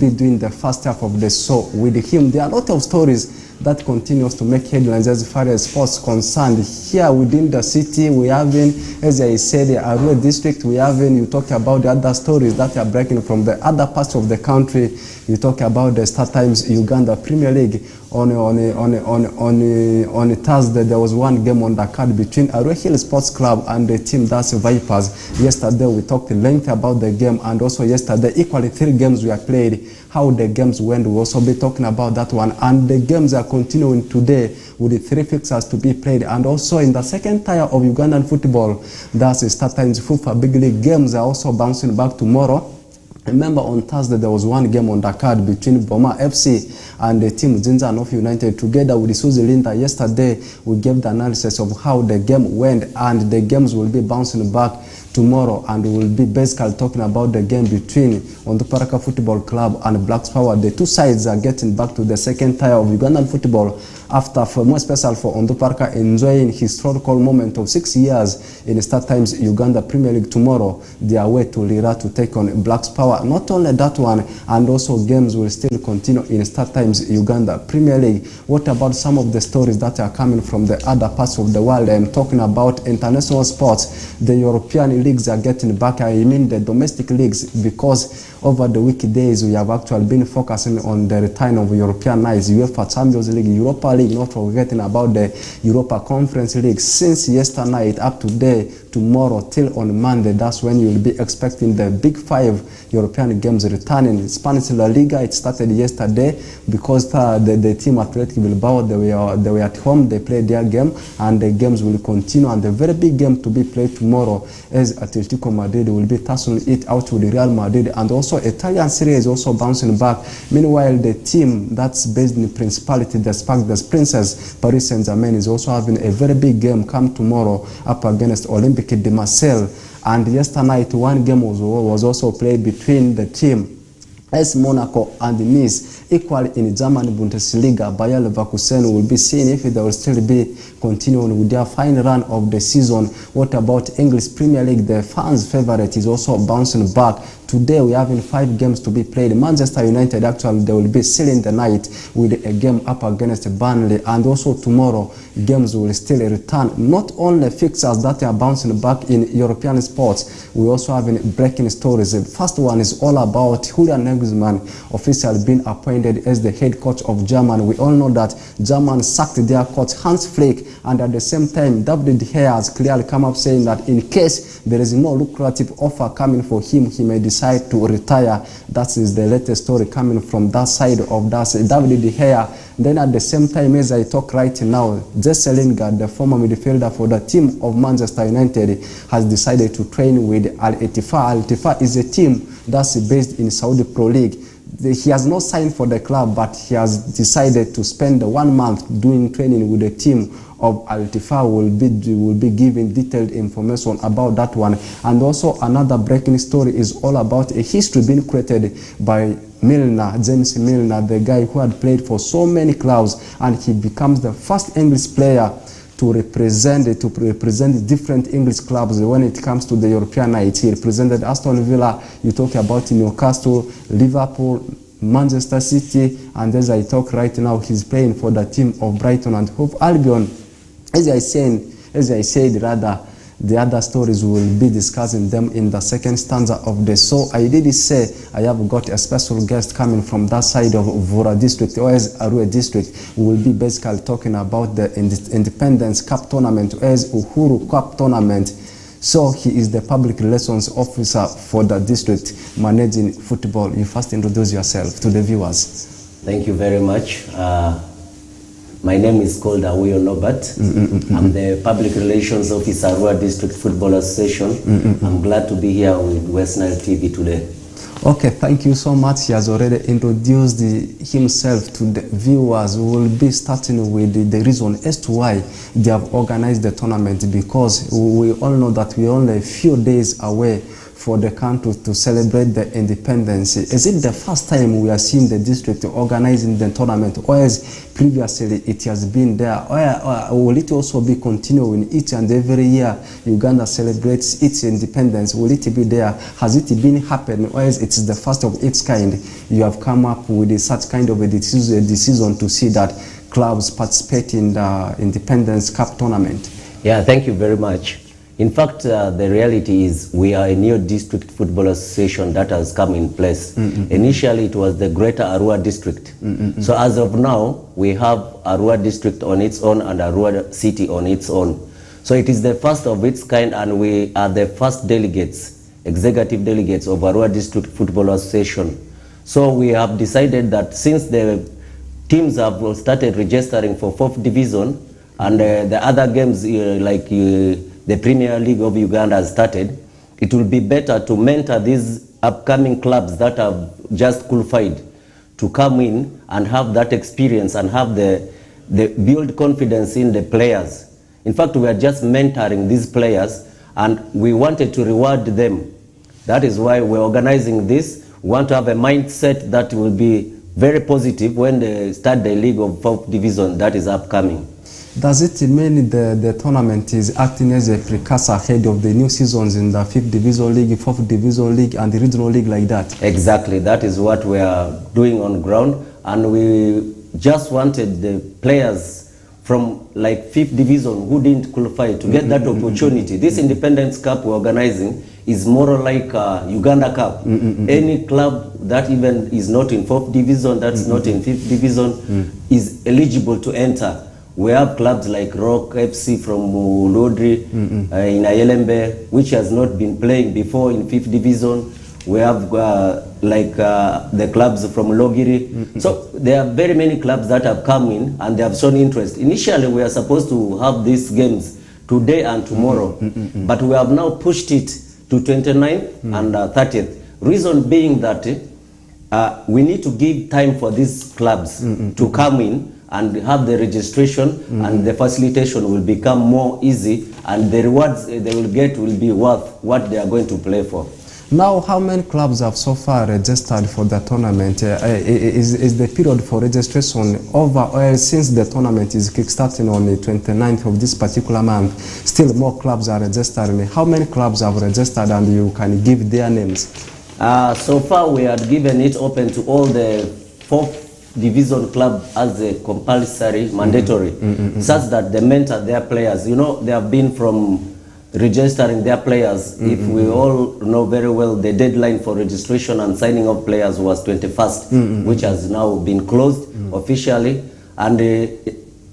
be doing the first half of the show with him. There are a lot of stories that continues to make headlines as far as sports concerned. Here within the city, we have, as I said, the Arua district, we have, you talk about the other stories that are breaking from the other parts of the country. You talk about the Star Times Uganda Premier League. On Thursday, there was one game on the card between Arua Hill Sports Club and the team that's Vipers. Yesterday, we talked in length about the game, and also yesterday, equally 3 games were played. How the games went, we'll also be talking about that one. And the games are continuing today with the 3 fixtures to be played. And also in the second tier of Ugandan football, that's the Star Times FIFA Big League games are also bouncing back tomorrow. Remember, on Thursday, there was one game on the card between Boma FC and the team Zinza North United. Together with Suzy Linda, yesterday, we gave the analysis of how the game went, and the games will be bouncing back tomorrow, and we will be basically talking about the game between Onduparaka Football Club and Blacks Power. The 2 sides are getting back to the second tier of Ugandan football after, for more special for Onduparaka, enjoying historical moment of 6 years in Star Times Uganda Premier League. Tomorrow, they are away to Lira to take on Blacks Power. Not only that one, and also games will still continue in Star Times Uganda Premier League. What about some of the stories that are coming from the other parts of the world? I'm talking about international sports. The European leagues are getting back. I mean the domestic leagues, because over the weekdays we have actually been focusing on the return of European nights, UEFA Champions League, Europa League, not forgetting about the Europa Conference League. Since yesterday night up to today, tomorrow till on Monday, that's when you'll be expecting the big 5 European games returning. Spanish La Liga, it started yesterday because the team Athletic Bilbao, they were at home, they played their game, and the games will continue. And the very big game to be played tomorrow is Atletico Madrid will be tussling it out with Real Madrid. And also Italian Serie is also bouncing back. Meanwhile, the team that's based in Principality, the Sparks Princess, Paris Saint-Germain, is also having a very big game come tomorrow up against Olympique de Marseille. And yesterday night, one game was also played between the team AS Monaco and Nice. Equally in German Bundesliga, Bayer Leverkusen will be seeing if they will still be continuing with their final run of the season. What about English Premier League? The fans' favorite is also bouncing back. Today we are having 5 games to be played. Manchester United, actually, they will be sealing the night with a game up against Burnley. And also tomorrow, games will still return. Not only fixtures that are bouncing back in European sports, we also have breaking stories. The first one is all about Julian Nagelsmann officially being appointed as the head coach of Germany. We all know that Germany sacked their coach Hans Flick, and at the same time, David De Gea has clearly come up saying that in case there is no lucrative offer coming for him, he may decide to retire. That is the latest story coming from that side of that David De Gea. Then at the same time, as I talk right now, Jesse Lingard, the former midfielder for the team of Manchester United, has decided to train with Al Ettifaq. Al Ettifaq is a team that's based in Saudi Pro League. He has not signed for the club, but he has decided to spend 1 month doing training with the team of Al Ettifaq. Will be giving detailed information about that one. And also another breaking story is all about a history being created by Milner, James Milner, the guy who had played for so many clubs, and he becomes the first English player to represent different English clubs when it comes to the European night. He represented Aston Villa, you talk about Newcastle, Liverpool, Manchester City, and as I talk right now, he's playing for the team of Brighton and Hove Albion. As I said, the other stories we will be discussing them in the second stanza of the show. I did say I have got a special guest coming from that side of Vura district, or as Arua district. We will be basically talking about the Independence Cup tournament, as Uhuru Cup tournament. So he is the public relations officer for the district managing football. You first introduce yourself to the viewers. Thank you very much. My name is called Awio Norbert. I'm the Public Relations Officer, Arua District Football Association. I'm glad to be here with West Nile TV today. Okay, thank you so much. He has already introduced himself to the viewers. We will be starting with the reason as to why they have organized the tournament, because we all know that we are only a few days away for the country to celebrate the independence. Is it the first time we are seeing the district organizing the tournament, or as previously it has been there, or will it also be continuing each and every year Uganda celebrates its independence? Will it be there? Has it been happening, or is it the first of its kind you have come up with such kind of a decision to see that clubs participate in the Independence Cup tournament? Yeah, thank you very much. In fact, the reality is we are a new district football association that has come in place. Initially, it was the Greater Arua district. So as of now, we have Arua district on its own and Arua city on its own. So it is the first of its kind, and we are the first delegates, executive delegates of Arua District Football Association. So we have decided that since the teams have started registering for 4th division, and the other games the Premier League of Uganda has started, it will be better to mentor these upcoming clubs that have just qualified to come in and have that experience and have the build confidence in the players. In fact, we are just mentoring these players, and we wanted to reward them. That is why we're organizing this. We want to have a mindset that will be very positive when they start the league of 4th division that is upcoming. Does it mean the tournament is acting as a precursor ahead of the new seasons in the 5th Division League, 4th Division League, and the Regional League like that? Exactly. That is what we are doing on ground, and we just wanted the players from like 5th Division who didn't qualify to get that opportunity. This Independence Cup we're organizing is more like a Uganda Cup. Any club that even is not in 4th Division, that's not in 5th Division, is eligible to enter. We have clubs like Rock FC from Lodri, in Ayelembe, which has not been playing before in 5th Division. We have the clubs from Logiri. So there are very many clubs that have come in and they have shown interest. Initially, we are supposed to have these games today and tomorrow, but we have now pushed it to 29th and 30th. Reason being that we need to give time for these clubs to come in and have the registration, and the facilitation will become more easy, and the rewards they will get will be worth what they are going to play for. Now, how many clubs have so far registered for the tournament? Is the period for registration over, or since the tournament is kickstarting on the 29th of this particular month, still more clubs are registering? How many clubs have registered, and you can give their names? So far, we had given it open to all the 4th division club as a compulsory, mandatory, such that they mentor their players. You know, they have been from registering their players. If we all know very well, the deadline for registration and signing of players was 21st, which has now been closed officially. And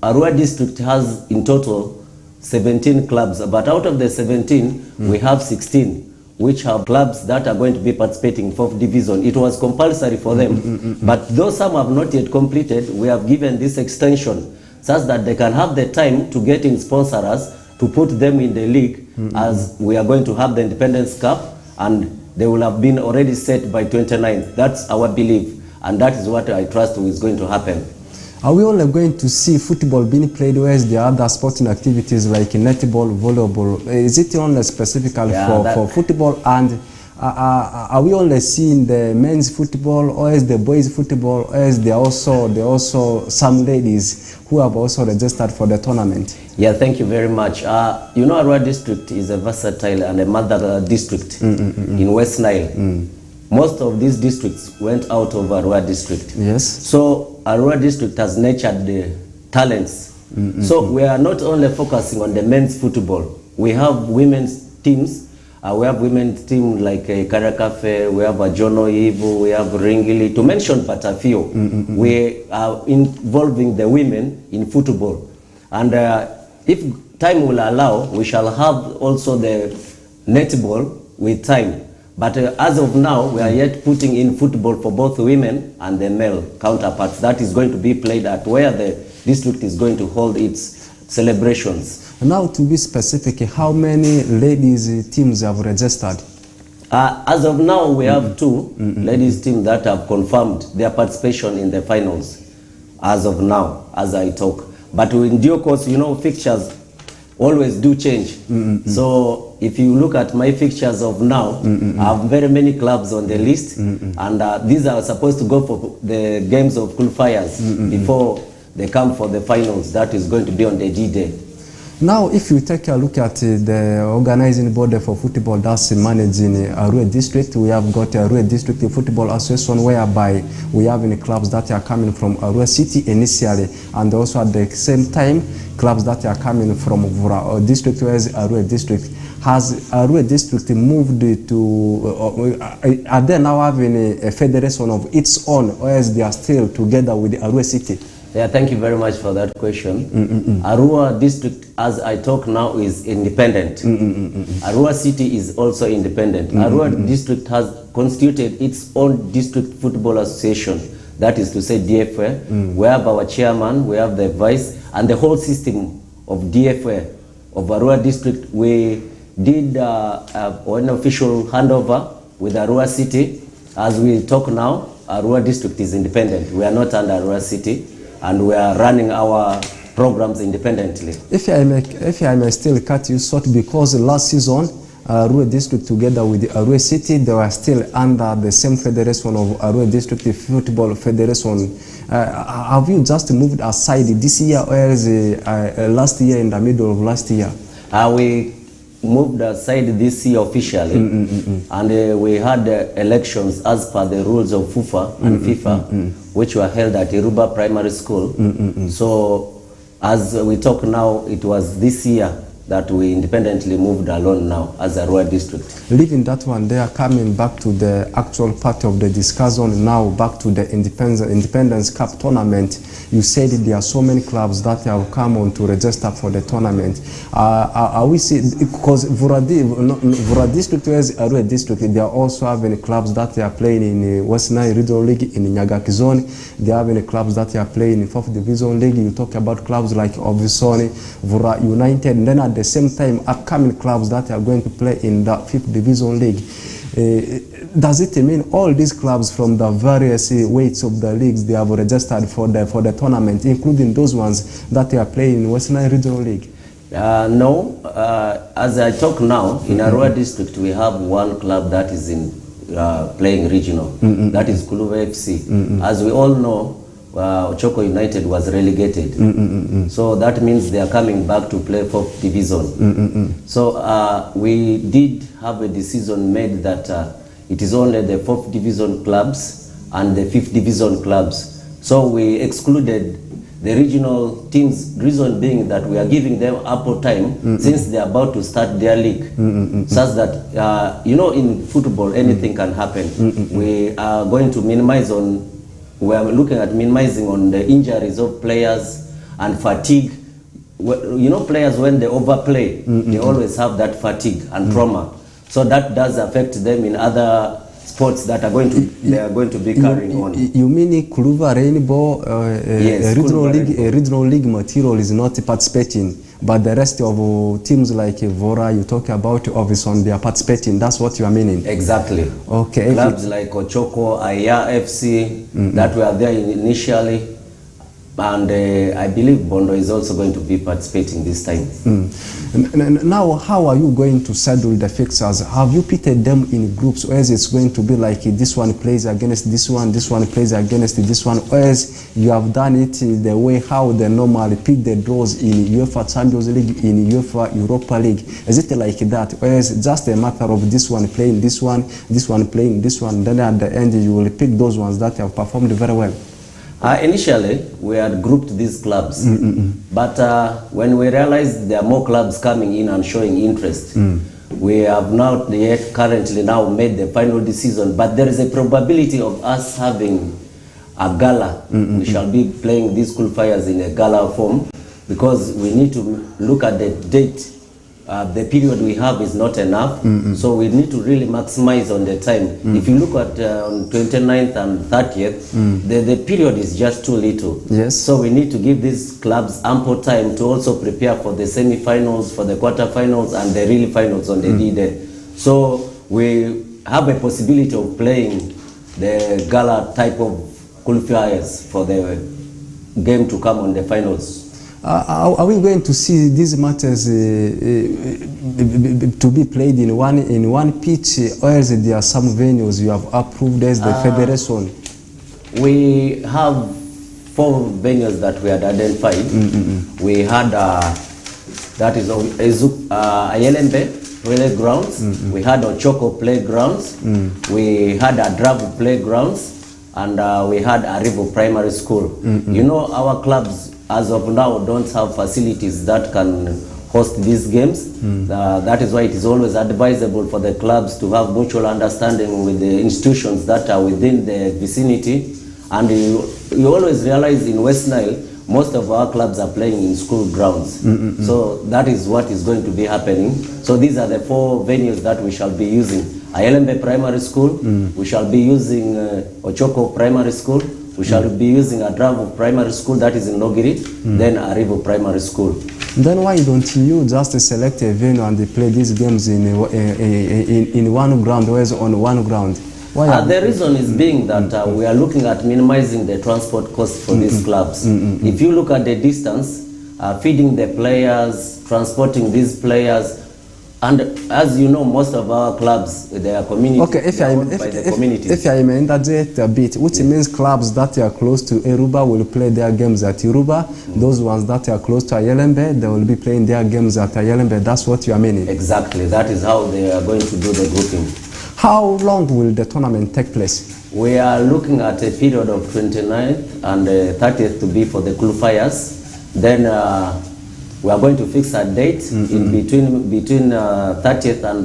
Arua district has in total 17 clubs, but out of the 17, we have 16 which have clubs that are going to be participating in 4th division. It was compulsory for them, but though some have not yet completed, we have given this extension such that they can have the time to get in sponsors to put them in the league, as we are going to have the Independence Cup, and they will have been already set by 29th. That's our belief, and that is what I trust is going to happen. Are we only going to see football being played, whereas there are other sporting activities like netball, volleyball? Is it only specifically for football? And are we only seeing the men's football, or is the boys football, or is there also some ladies who have also registered for the tournament? Yeah, thank you very much. You know, Arua district is a versatile and a mother district in West Nile. Most of these districts went out of Arua district. Yes. So Arua district has nurtured the talents. So we are not only focusing on the men's football. We have women's teams. We have women's team like Karakafe, we have Jono Ivo, we have Ringili, to mention but a few. We are involving the women in football. And if time will allow, we shall have also the netball with time. But as of now, we are yet putting in football for both women and the male counterparts. That is going to be played at where the district is going to hold its celebrations. Now, to be specific, how many ladies teams have registered? As of now, we have two ladies teams that have confirmed their participation in the finals. As of now, as I talk. But in due course, you know, fixtures always do change. So if you look at my fixtures of now, I have very many clubs on the list, and these are supposed to go for the games of qualifiers before they come for the finals. That is going to be on the D-Day. Now, if you take a look at the organizing body for football that's managing Arua District, we have got Arua District Football Association, whereby we have any clubs that are coming from Arua City initially, and also at the same time, clubs that are coming from Vura District, whereas Arua District. Has Arua District moved to, are they now having a federation of its own, or as they are still together with Arua City? Yeah, thank you very much for that question. Arua District, as I talk now, is independent. Arua City is also independent. Arua District has constituted its own district football association, that is to say DFA. We have our chairman, we have the vice, and the whole system of DFA of Arua District. We did an official handover with Arua City. As we talk now, Arua District is independent. We are not under Arua City, and we are running our programs independently. If I may still cut you short, because last season, Arua District together with Arua City, they were still under the same federation of Arua District Football Federation. Have you just moved aside this year, or else last year, in the middle of last year? We moved aside this year officially, and we had elections as per the rules of FUFA and FIFA, which were held at Iruba Primary School. So as we talk now, it was this year that we independently moved alone now as Arua District. Leaving that one, they are coming back to the actual part of the discussion now, back to the Independence Cup tournament. You said there are so many clubs that have come on to register for the tournament. Are we seeing, because Vura District, whereas Arua District, they are also having clubs that they are playing in West Nile Regional League in Nyagaki Zone. They are having clubs that they are playing in 4th Division League. You talk about clubs like Ovisoni, Vura United, and then at the same time, upcoming clubs that are going to play in the 5th Division League. Does it mean all these clubs from the various weights of the leagues, they have registered for the tournament, including those ones that are playing in West Nile Regional League? No. As I talk now, in Arua District, we have one club that is in playing regional. That is Kuluva FC. As we all know, Ochoko United was relegated. So that means they are coming back to play 4th Division. So we did have a decision made that it is only the 4th Division clubs and the 5th Division clubs. So we excluded the regional teams, reason being that we are giving them ample time since they are about to start their league, such that, you know, in football anything can happen. We are going to minimize on, we are looking at minimizing on the injuries of players and fatigue. You know, players, when they overplay, they always have that fatigue and trauma. So that does affect them in other sports that are going to they are going to be carrying on. You mean Kuluva Rainbow yes, regional league material is not participating, but the rest of teams like Vora, you talk about Ovison, they are participating. That's what you are meaning? Exactly. Okay. Clubs like Ochoko, Aya FC, that were there initially. And I believe Bondo is also going to be participating this time. Now, how are you going to schedule the fixtures? Have you pitted them in groups, or is it going to be like this one plays against this one plays against this one, or is you have done it the way how they normally pit the draws in UEFA Champions League, in UEFA Europa League? Is it like that, or is it just a matter of this one playing this one playing this one, then at the end you will pick those ones that have performed very well? Initially, we had grouped these clubs, but when we realized there are more clubs coming in and showing interest, we have not yet currently now made the final decision, but there is a probability of us having a gala. We shall be playing these qualifiers in a gala form, because we need to look at the date. The period we have is not enough, so we need to really maximize on the time. If you look at on 29th and 30th, the period is just too little. Yes. So we need to give these clubs ample time to also prepare for the semi-finals, for the quarter-finals, and the real finals on the D-Day. So we have a possibility of playing the gala type of qualifiers for the game to come on the finals. Are we going to see these matches to be played in one pitch, or else there are some venues you have approved as the federation? We have 4 venues that we had identified. We had that is Ayelembe playgrounds. We had Ochoko playgrounds. We had Adravu playgrounds, and we had Arivo Primary School. You know, our clubs as of now don't have facilities that can host these games. That is why it is always advisable for the clubs to have mutual understanding with the institutions that are within the vicinity. And you always realize in West Nile, most of our clubs are playing in school grounds. So that is what is going to be happening. So these are the 4 venues that we shall be using. Ayelembe Primary School, we shall be using Ochoko Primary School, we shall be using Adravu Primary School, that is in Nogiri, then Arivo Primary School. Then why don't you just select a venue and they play these games in one ground, or on one ground? The reason is being that we are looking at minimizing the transport costs for these clubs. If you look at the distance, feeding the players, transporting these players, and as you know, most of our clubs, they are community. Okay, if I may interject a bit, which means clubs that are close to Iruba will play their games at Iruba. Those ones that are close to Ayelembe, they will be playing their games at Ayelembe. That's what you are meaning? Exactly. That is how they are going to do the grouping. How long will the tournament take place? We are looking at a period of 29th and 30th to be for the qualifiers. Then we are going to fix a date in between 30th and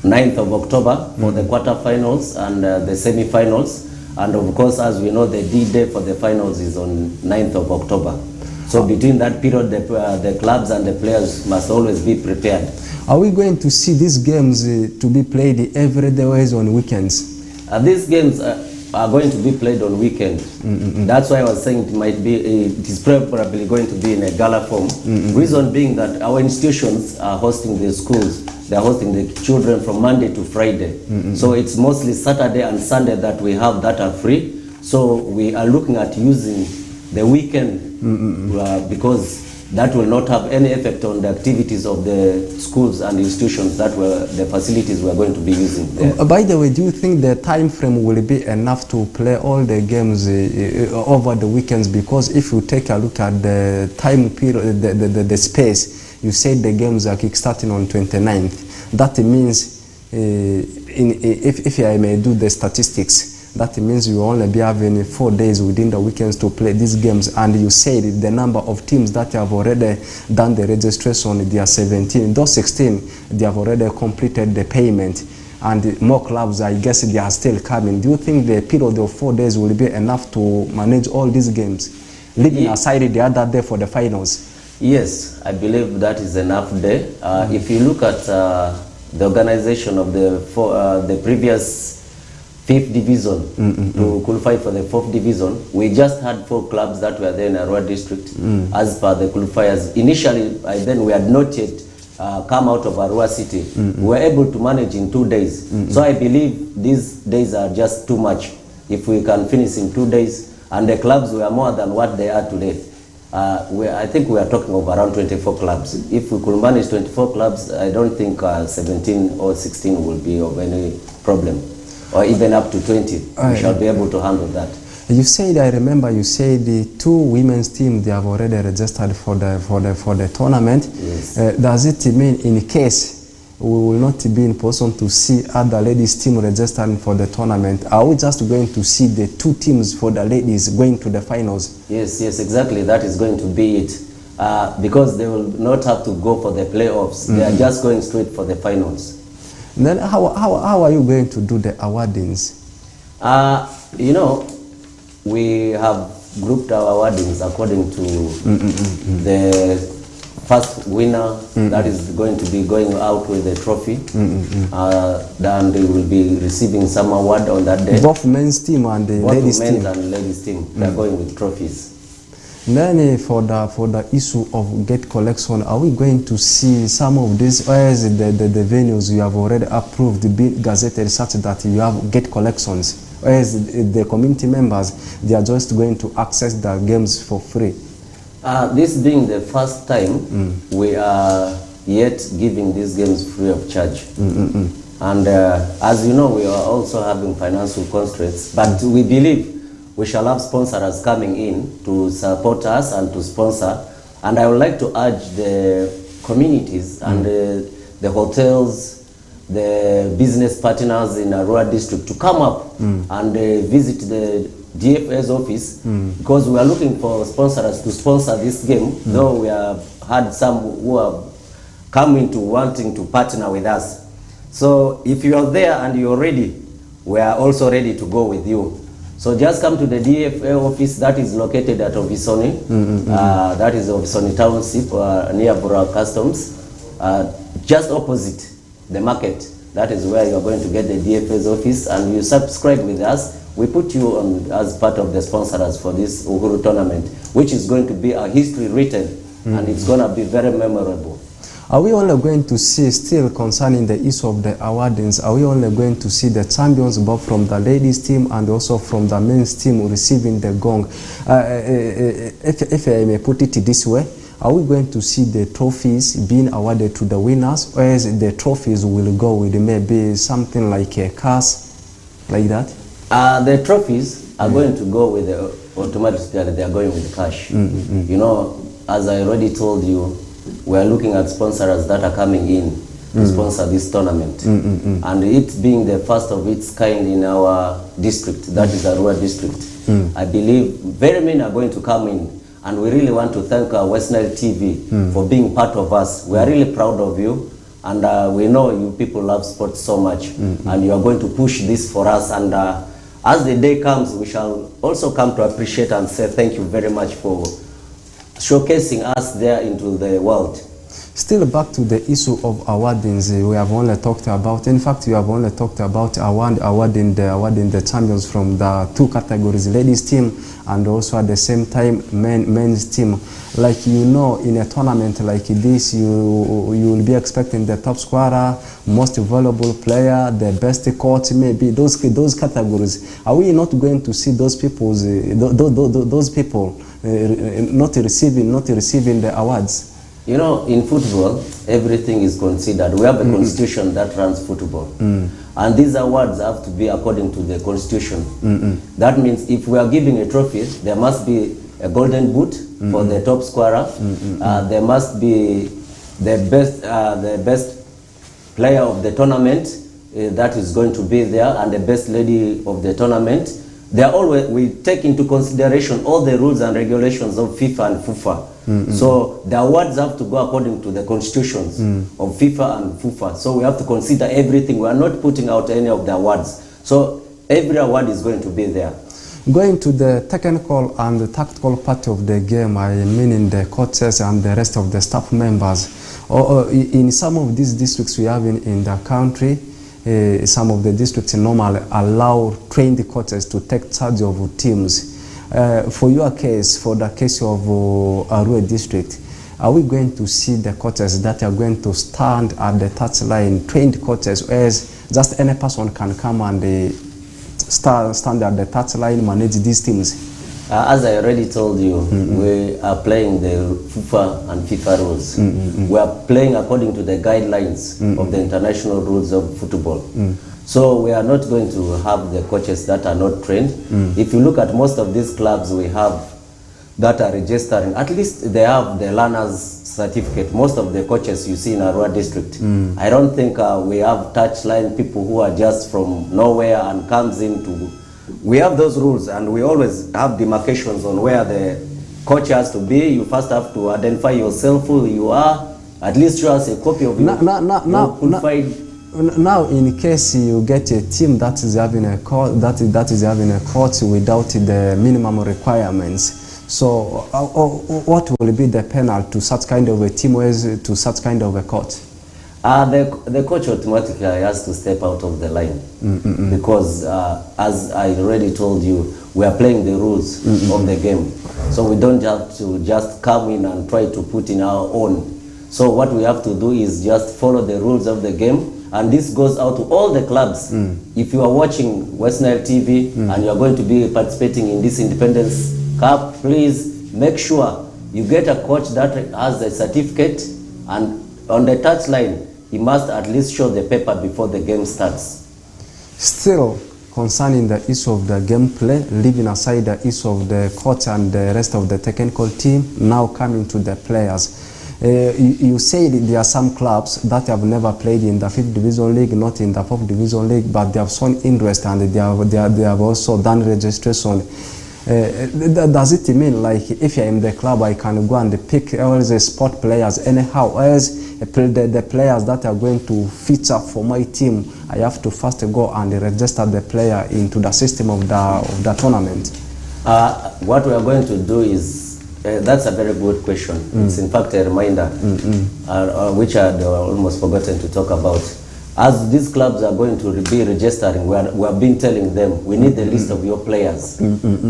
9th of October for the quarterfinals and the semi-finals. And of course, as we know, the D-Day for the finals is on 9th of October. So between that period, the clubs and the players must always be prepared. Are we going to see these games to be played every day or on weekends? These games are going to be played on weekends. That's why I was saying it is probably going to be in a gala form. Reason being that our institutions are hosting the schools. They are hosting the children from Monday to Friday. So it's mostly Saturday and Sunday that we have that are free. So we are looking at using the weekend because that will not have any effect on the activities of the schools and institutions that were the facilities we are going to be using there. By the way, do you think the time frame will be enough to play all the games over the weekends? Because if you take a look at the time period, the space, you said the games are kickstarting on 29th. That means, if I may do the statistics, that means you only be having 4 days within the weekends to play these games. And you said the number of teams that have already done the registration, they are 17. Those 16, they have already completed the payment. And more clubs, I guess, they are still coming. Do you think the period of 4 days will be enough to manage all these games, leaving aside the other day for the finals? Yes, I believe that is enough day. If you look at the organization of the previous 5th division to qualify for the 4th division, we just had 4 clubs that were there in Arua district as per the qualifiers. Initially, then we had not yet come out of Arua city. We were able to manage in 2 days. So I believe these days are just too much. If we can finish in 2 days, and the clubs were more than what they are today. I think we are talking of around 24 clubs. If we could manage 24 clubs, I don't think 17 or 16 will be of any problem. Or even up to 20, we shall be able to handle that. You said, I remember you said the 2 women's teams, they have already registered for the tournament. Yes. Does it mean in case we will not be in position to see other ladies team registering for the tournament, are we just going to see the 2 teams for the ladies going to the finals? Yes, exactly. That is going to be it. Because they will not have to go for the playoffs. They are just going straight for the finals. Then how are you going to do the awardings? You know, we have grouped our awardings according to the first winner that is going to be going out with the trophy. Then they will be receiving some award on that day. Both men's team and the ladies team. Both men's and ladies team. They are going with trophies. Then for the issue of gate collection, are we going to see some of these, or is the venues you have already approved be gazetted such that you have gate collections? Or is the community members, they are just going to access the games for free? This being the first time, we are yet giving these games free of charge. And as you know, we are also having financial constraints, but we believe we shall have sponsors coming in to support us and to sponsor. And I would like to urge the communities and the hotels, the business partners in Arua district to come up and visit the DFA's office, because we are looking for sponsors to sponsor this game, though we have had some who have come into wanting to partner with us. So if you are there and you're ready, we are also ready to go with you. So just come to the DFA office that is located at Ovisoni, that is Ovisoni Township, near Bura Customs, just opposite the market. That is where you are going to get the DFA's office, and you subscribe with us. We put you on as part of the sponsors for this Uhuru tournament, which is going to be a history written, and it's going to be very memorable. Are we only going to see, still concerning the issue of the awardings, are we only going to see the champions both from the ladies team and also from the men's team receiving the gong? If I may put it this way, are we going to see the trophies being awarded to the winners, or is the trophies will go with maybe something like a cars, like that? The trophies are going to go with the automatically, they are going with the cash. You know, as I already told you, we are looking at sponsors that are coming in to sponsor this tournament. And it being the first of its kind in our district, that is Arua district, I believe very many are going to come in. And we really want to thank West Nile TV for being part of us. We are really proud of you. And we know you people love sports so much. And you are going to push this for us. And as the day comes, we shall also come to appreciate and say thank you very much for showcasing us there into the world. Still back to the issue of awardings, we have only talked about, in fact, we have only talked about awarding the champions from the two categories, ladies team and also at the same time men's team. Like, you know, in a tournament like this, you will be expecting the top scorer, most valuable player, the best coach, maybe those categories. Are we not going to see those people not receiving the awards? You know, in football, everything is considered. We have a constitution that runs football. And these awards have to be according to the constitution. That means if we are giving a trophy, there must be a golden boot for the top scorer. There must be the best player of the tournament that is going to be there, and the best lady of the tournament. They are always, we take into consideration all the rules and regulations of FIFA and FUFA. So the awards have to go according to the constitutions of FIFA and FUFA. So we have to consider everything. We are not putting out any of the awards. So every award is going to be there. Going to the technical and the tactical part of the game, I mean in the coaches and the rest of the staff members. In some of these districts we have in the country, some of the districts normally allow trained coaches to take charge of teams. For your case, for the case of Arua district, are we going to see the coaches that are going to stand at the touchline, trained coaches, as just any person can come and stand at the touchline, manage these teams? As I already told you, we are playing the FUFA and FIFA rules. We are playing according to the guidelines of the international rules of football. So we are not going to have the coaches that are not trained. If you look at most of these clubs we have that are registering, at least they have the learner's certificate. Most of the coaches you see in Arua district. I don't think we have touchline people who are just from nowhere and comes into. We have those rules, and we always have demarcations on where the coach has to be. You first have to identify yourself, who you are, at least show us a copy of you. Now, in case you get a team that is having a coach, that is having a coach without the minimum requirements, so what will be the penalty to such kind of a team, to such kind of a coach? The coach automatically has to step out of the line because, as I already told you, we are playing the rules of the game. So we don't have to just come in and try to put in our own. So what we have to do is just follow the rules of the game, and this goes out to all the clubs. If you are watching West Nile TV and you are going to be participating in this Independence Cup, please make sure You get a coach that has a certificate, and on the touchline, he must at least show the paper before the game starts. Still, concerning the issue of the gameplay, leaving aside the issue of the coach and the rest of the technical team, now coming to the players. You said there are some clubs that have never played in the 5th Division League, not in the 4th Division League, but they have shown interest and they have also done registration. Does it mean like if you're in the club, I can go and pick all the sport players anyhow, else the players that are going to feature for my team, I have to first go and register the player into the system of the tournament? What we are going to do is, that's a very good question. It's in fact a reminder, which I had almost forgotten to talk about. As these clubs are going to be registering, we have been telling them, we need the list of your players,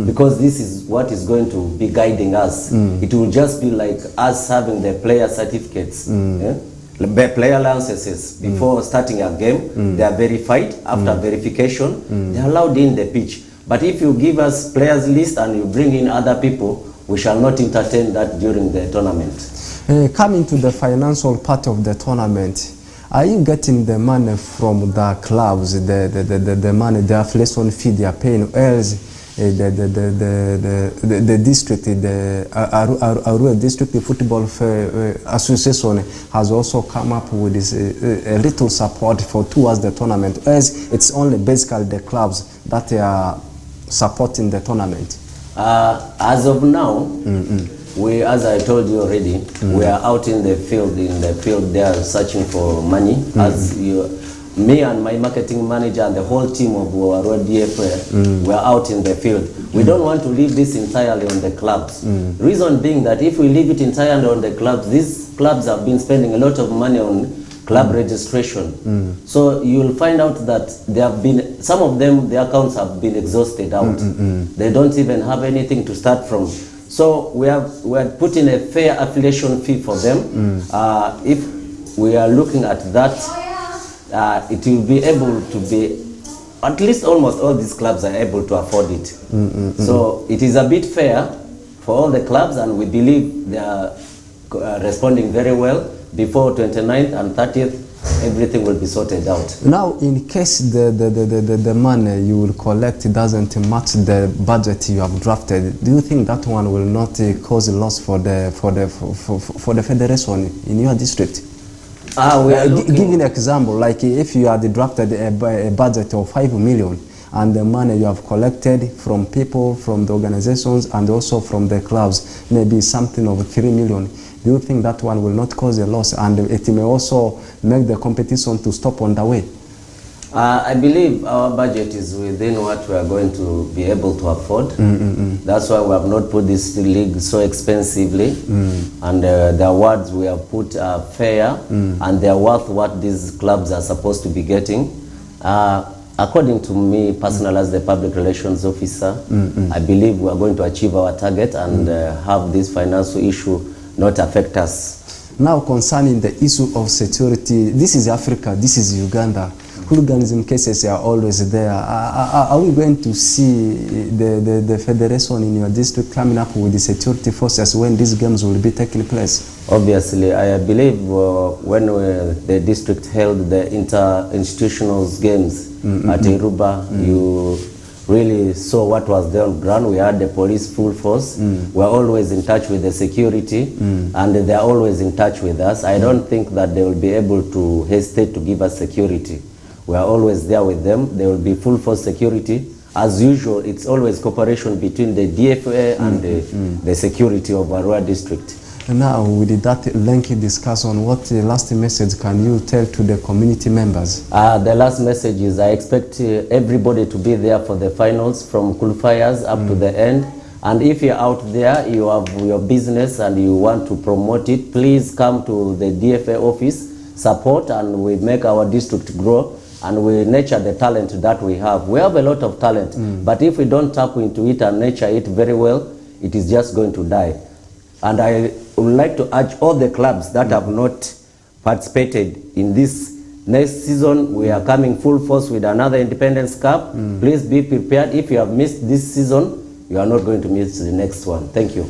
because this is what is going to be guiding us. It will just be like us having the player certificates, player licenses before starting a game. They are verified. After verification, they are allowed in the pitch. But if you give us players list and you bring in other people, we shall not entertain that during the tournament. Coming to the financial part of the tournament, are you getting the money from the clubs, the money, the affiliation fee they are paying, else the district, the Arua District Football Association has also come up with this, a little support towards the tournament, else it's only basically the clubs that are supporting the tournament? As of now, we, as I told you already, we are out in the field. They are searching for money. As me and my marketing manager and the whole team of Arua DFA, we are out in the field. We don't want to leave this entirely on the clubs. Reason being that if we leave it entirely on the clubs, these clubs have been spending a lot of money on club registration. So you'll find out that there have been, some of them, their accounts have been exhausted out. They don't even have anything to start from. So we are putting a fair affiliation fee for them. If we are looking at that, it will be able to be, at least almost all these clubs are able to afford it. So it is a bit fair for all the clubs, and we believe they are responding very well. Before 29th and 30th, everything will be sorted out. Now, in case the money you will collect doesn't match the budget you have drafted, do you think that one will not cause a loss for the federation in your district? Giving an example, like if you had drafted a budget of 5 million, and the money you have collected from people, from the organizations, and also from the clubs, maybe something of 3 million. Do you think that one will not cause a loss, and it may also make the competition to stop on the way? I believe our budget is within what we are going to be able to afford. That's why we have not put this league so expensively. And the awards we have put are fair, and they are worth what these clubs are supposed to be getting. According to me, personally, as the public relations officer, I believe we are going to achieve our target and have this financial issue not affect us. Now, concerning the issue of security, this is Africa, this is Uganda. Hooliganism cases are always there. Are we going to see the federation in your district coming up with the security forces when these games will be taking place? Obviously, I believe when the district held the inter-institutional games at Iruba, you really saw what was there on ground. We had the police full force. We're always in touch with the security, and they're always in touch with us. I don't think that they will be able to hesitate to give us security. We are always there with them. There will be full force security. As usual, it's always cooperation between the DFA and the security of Arua district. And now, with that lengthy discussion, what last message can you tell to the community members? The last message is I expect everybody to be there for the finals, from qualifiers up to the end. And if you're out there, you have your business and you want to promote it, please come to the DFA office, support, and we make our district grow. And we nurture the talent that we have. We have a lot of talent, but if we don't tap into it and nurture it very well, it is just going to die. And I would like to urge all the clubs that have not participated in this next season. We are coming full force with another Independence Cup. Please be prepared. If you have missed this season, you are not going to miss the next one. Thank you.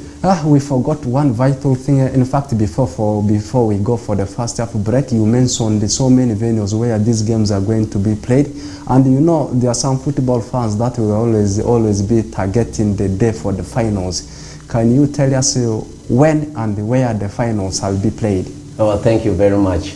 We forgot one vital thing. In fact, before we go for the first half break, you mentioned so many venues where these games are going to be played. And you know, there are some football fans that will always be targeting the day for the finals. Can you tell us when and where the finals will be played? Oh, thank you very much.